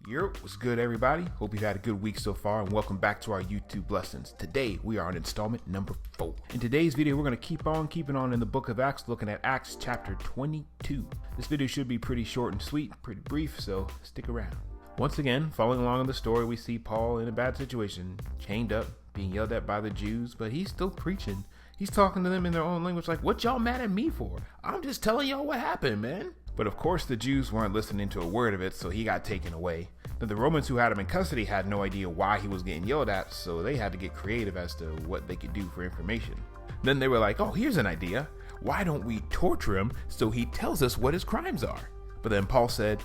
Yo, what's good, everybody? Hope you've had a good week so far, and welcome back to our YouTube lessons. Today, we are on installment number 4. In today's video, we're going to keep on keeping on in the book of Acts, looking at Acts chapter 22. This video should be pretty short and sweet, pretty brief, so stick around. Once again, following along in the story, we see Paul in a bad situation, chained up, being yelled at by the Jews, but he's still preaching. He's talking to them in their own language like, what y'all mad at me for? I'm just telling y'all what happened, man. But of course, the Jews weren't listening to a word of it, so he got taken away. But the Romans who had him in custody had no idea why he was getting yelled at, so they had to get creative as to what they could do for information. Then they were like, oh, here's an idea. Why don't we torture him so he tells us what his crimes are? But then Paul said,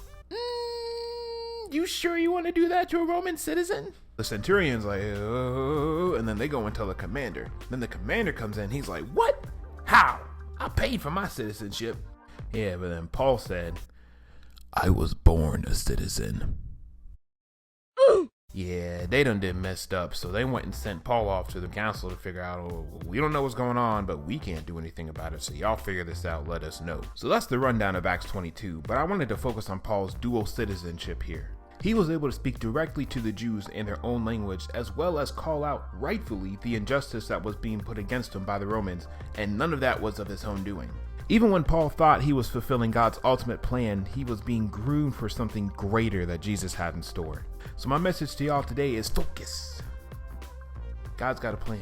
you sure you want to do that to a Roman citizen? The Centurions like, oh, and then they go and tell the commander. Then the commander comes in, he's like, what? How? I paid for my citizenship. Yeah, but then Paul said, I was born a citizen. Yeah, they done did messed up, so they went and sent Paul off to the council to figure out, oh, we don't know what's going on, but we can't do anything about it, so y'all figure this out, let us know. So that's the rundown of Acts 22, but I wanted to focus on Paul's dual citizenship here. He was able to speak directly to the Jews in their own language, as well as call out rightfully the injustice that was being put against him by the Romans, and none of that was of his own doing. Even when Paul thought he was fulfilling God's ultimate plan, he was being groomed for something greater that Jesus had in store. So my message to y'all today is focus. God's got a plan.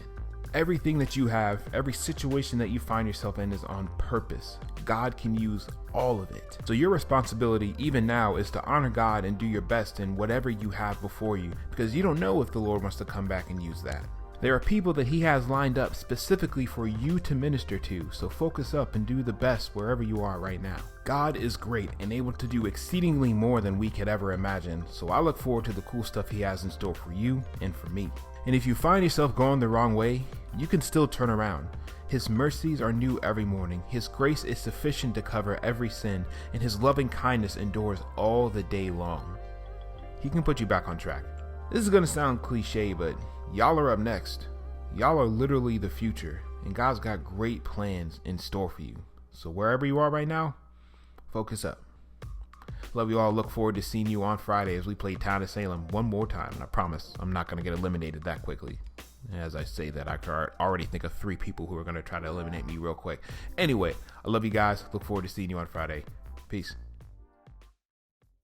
Everything that you have, every situation that you find yourself in is on purpose. God can use all of it. So your responsibility even now is to honor God and do your best in whatever you have before you, because you don't know if the Lord wants to come back and use that. There are people that he has lined up specifically for you to minister to, so focus up and do the best wherever you are right now. God is great and able to do exceedingly more than we could ever imagine, so I look forward to the cool stuff he has in store for you and for me. And if you find yourself going the wrong way, you can still turn around. His mercies are new every morning, his grace is sufficient to cover every sin, and his loving kindness endures all the day long. He can put you back on track. This is going to sound cliche, but y'all are up next. Y'all are literally the future, and God's got great plans in store for you. So wherever you are right now, focus up. Love you all. Look forward to seeing you on Friday as we play Town of Salem one more time. And I promise I'm not going to get eliminated that quickly. As I say that, I can already think of 3 people who are going to try to eliminate me real quick. Anyway, I love you guys. Look forward to seeing you on Friday. Peace.